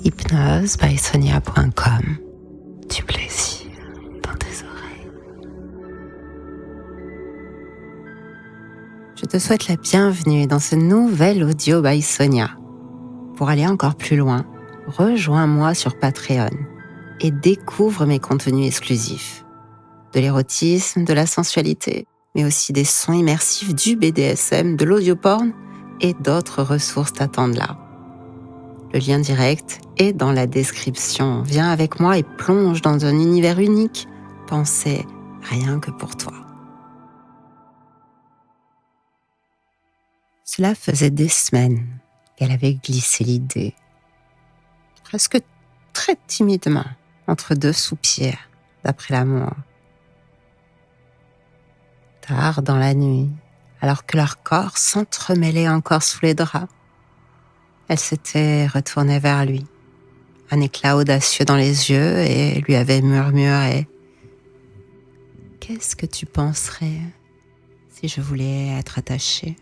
hypnosebysonia.com. Du plaisir dans tes oreilles. Je te souhaite la bienvenue dans ce nouvel audio by Sonia. Pour aller encore plus loin, rejoins-moi sur Patreon et découvre mes contenus exclusifs. De l'érotisme, de la sensualité, mais aussi des sons immersifs, du BDSM, de l'audioporn et d'autres ressources t'attendent là. Le lien direct est dans la description. Viens avec moi et plonge dans un univers unique, pensé rien que pour toi. Cela faisait des semaines qu'elle avait glissé l'idée, presque très timidement, entre deux soupirs, d'après l'amour. Tard dans la nuit, alors que leur corps s'entremêlait encore sous les draps, elle s'était retournée vers lui, un éclat audacieux dans les yeux, et lui avait murmuré « Qu'est-ce que tu penserais si je voulais être attachée ?»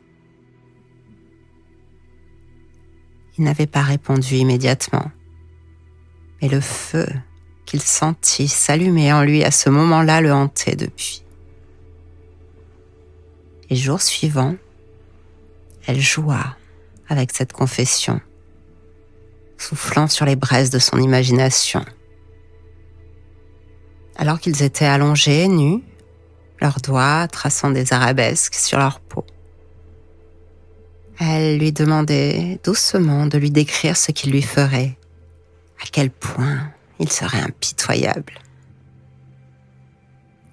Il n'avait pas répondu immédiatement, mais le feu qu'il sentit s'allumer en lui à ce moment-là le hantait depuis. Les jours suivants, elle joua avec cette confession, soufflant sur les braises de son imagination. Alors qu'ils étaient allongés, nus, leurs doigts traçant des arabesques sur leur peau, elle lui demandait doucement de lui décrire ce qu'il lui ferait, à quel point il serait impitoyable.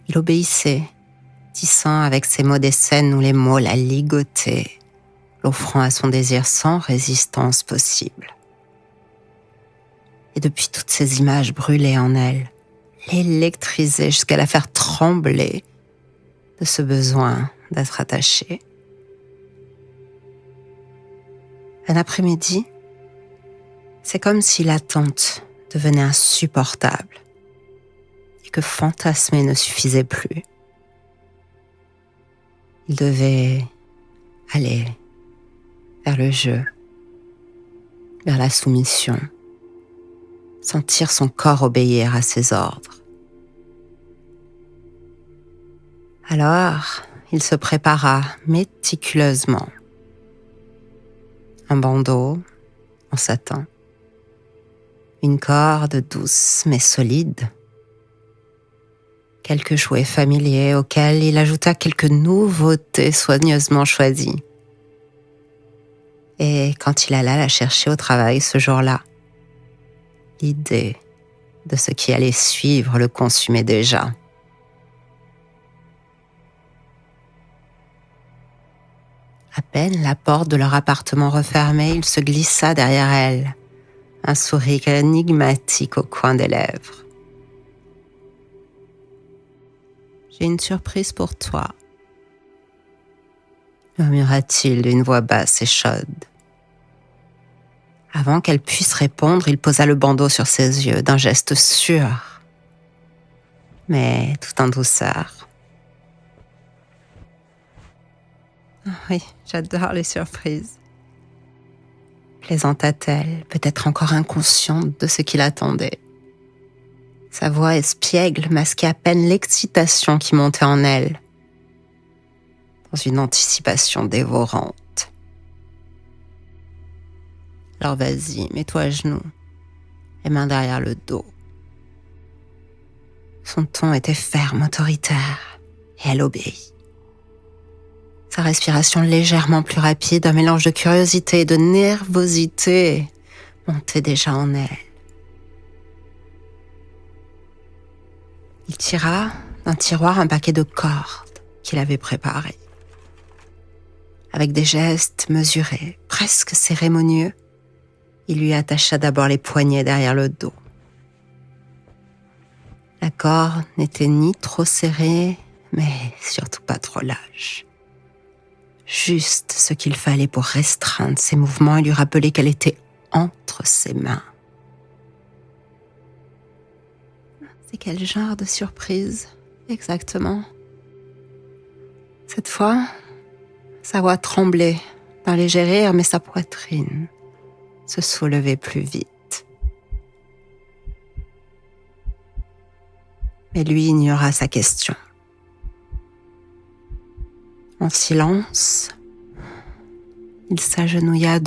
Il obéissait, tissant avec ses mots des scènes où les mots la ligotaient, l'offrant à son désir sans résistance possible. Et depuis toutes ces images brûlées en elle, l'électrisaient jusqu'à la faire trembler de ce besoin d'être attachée. Un après-midi, c'est comme si l'attente devenait insupportable et que fantasmer ne suffisait plus. Il devait aller vers le jeu, vers la soumission, sentir son corps obéir à ses ordres. Alors, il se prépara méticuleusement. Un bandeau en satin, une corde douce mais solide, quelques jouets familiers auxquels il ajouta quelques nouveautés soigneusement choisies. Et quand il alla la chercher au travail ce jour-là, l'idée de ce qui allait suivre le consumait déjà. À peine la porte de leur appartement refermée, il se glissa derrière elle, un sourire énigmatique au coin des lèvres. « J'ai une surprise pour toi », murmura-t-il d'une voix basse et chaude. Avant qu'elle puisse répondre, il posa le bandeau sur ses yeux d'un geste sûr, mais tout en douceur. Oui, j'adore les surprises, plaisanta-t-elle, peut-être encore inconsciente de ce qui l'attendait. Sa voix espiègle masquait à peine l'excitation qui montait en elle, dans une anticipation dévorante. Alors vas-y, mets-toi à genoux, les mains derrière le dos. Son ton était ferme, autoritaire, et elle obéit. Sa respiration légèrement plus rapide, un mélange de curiosité et de nervosité montait déjà en elle. Il tira d'un tiroir un paquet de cordes qu'il avait préparé. Avec des gestes mesurés, presque cérémonieux, il lui attacha d'abord les poignets derrière le dos. La corde n'était ni trop serrée, mais surtout pas trop lâche. Juste ce qu'il fallait pour restreindre ses mouvements et lui rappeler qu'elle était entre ses mains. C'est quel genre de surprise, exactement? Cette fois, sa voix tremblait d'un léger rire, mais sa poitrine se soulevait plus vite. Mais lui ignora sa question. En silence, il s'agenouilla